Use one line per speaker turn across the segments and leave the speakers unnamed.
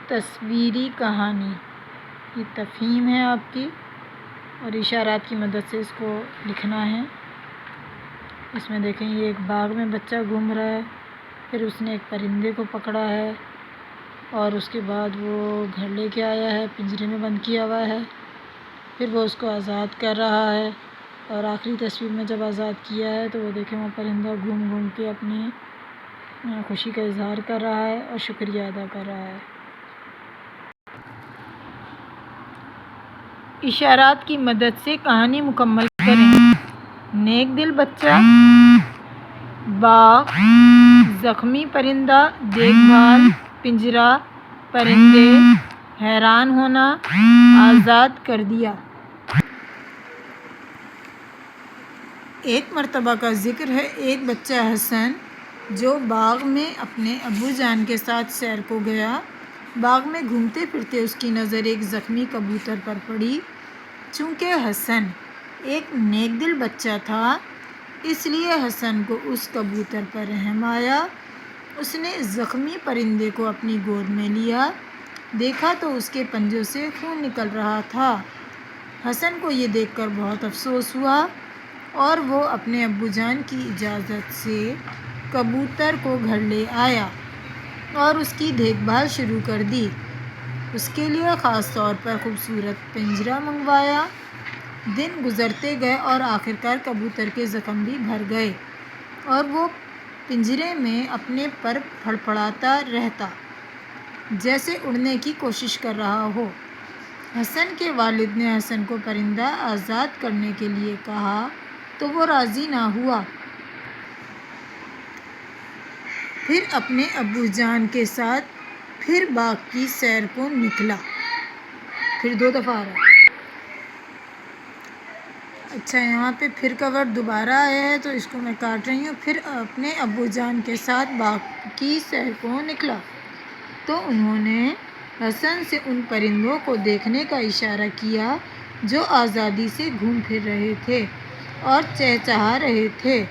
تصویری کہانی، یہ تفہیم ہے آپ کی، اور اشارات کی مدد سے اس کو لکھنا ہے۔ اس میں دیکھیں یہ ایک باغ میں بچہ گھوم رہا ہے، پھر اس نے ایک پرندے کو پکڑا ہے اور اس کے بعد وہ گھر لے کے آیا ہے، پنجرے میں بند کیا ہوا ہے، پھر وہ اس کو آزاد کر رہا ہے، اور آخری تصویر میں جب آزاد کیا ہے تو وہ دیکھیں وہ پرندہ گھوم گھوم کے اپنی خوشی کا اظہار کر رہا ہے اور شکریہ ادا کر رہا ہے۔ اشارات کی مدد سے کہانی مکمل کریں۔ نیک دل بچہ، باغ، زخمی پرندہ، دیکھ بھال، پنجرہ، پرندے، حیران ہونا، آزاد کر دیا۔ ایک مرتبہ کا ذکر ہے، ایک بچہ حسن جو باغ میں اپنے ابو جان کے ساتھ سیر کو گیا۔ باغ میں گھومتے پھرتے اس کی نظر ایک زخمی کبوتر پر پڑی۔ چونکہ حسن ایک نیک دل بچہ تھا، اس لیے حسن کو اس کبوتر پر رحم آیا۔ اس نے زخمی پرندے کو اپنی گود میں لیا، دیکھا تو اس کے پنجوں سے خون نکل رہا تھا۔ حسن کو یہ دیکھ کر بہت افسوس ہوا اور وہ اپنے ابو جان کی اجازت سے کبوتر کو گھر لے آیا اور اس کی دیکھ بھال شروع کر دی۔ اس کے لیے خاص طور پر خوبصورت پنجرہ منگوایا۔ دن گزرتے گئے اور آخرکار کبوتر کے زخم بھی بھر گئے اور وہ پنجرے میں اپنے پر پھڑپڑاتا رہتا، جیسے اڑنے کی کوشش کر رہا ہو۔ حسن کے والد نے حسن کو پرندہ آزاد کرنے کے لیے کہا تو وہ راضی نہ ہوا۔ پھر اپنے ابو جان کے ساتھ پھر باغ کی سیر کو نکلا۔ پھر 2 دفعہ آ رہا ہے۔ اچھا، یہاں پہ پھر کا ورڈ دوبارہ آیا ہے تو اس کو میں کاٹ رہی ہوں۔ پھر اپنے ابو جان کے ساتھ باغ کی سیر کو نکلا تو انہوں نے حسن سے ان پرندوں کو دیکھنے کا اشارہ کیا جو آزادی سے گھوم پھر رہے تھے اور چہچہا رہے تھے۔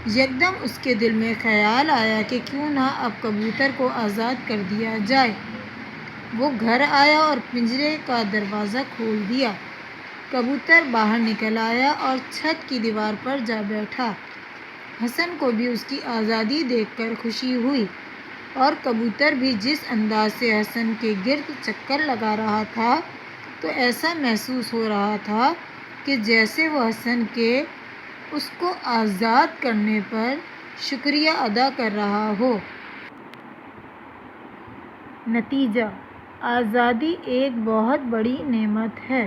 یکدم اس کے دل میں خیال آیا کہ کیوں نہ اب کبوتر کو آزاد کر دیا جائے۔ وہ گھر آیا اور پنجرے کا دروازہ کھول دیا۔ کبوتر باہر نکل آیا اور چھت کی دیوار پر جا بیٹھا۔ حسن کو بھی اس کی آزادی دیکھ کر خوشی ہوئی اور کبوتر بھی جس انداز سے حسن کے گرد چکر لگا رہا تھا تو ایسا محسوس ہو رہا تھا کہ جیسے وہ حسن کے اس کو آزاد کرنے پر شکریہ ادا کر رہا ہو۔ نتیجہ: آزادی ایک بہت بڑی نعمت ہے۔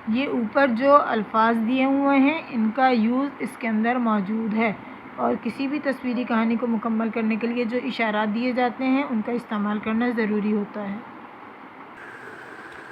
یہ اوپر جو الفاظ دیے ہوئے ہیں ان کا یوز اس کے اندر موجود ہے، اور کسی بھی تصویری کہانی کو مکمل کرنے کے لیے جو اشارات دیے جاتے ہیں ان کا استعمال کرنا ضروری ہوتا ہے۔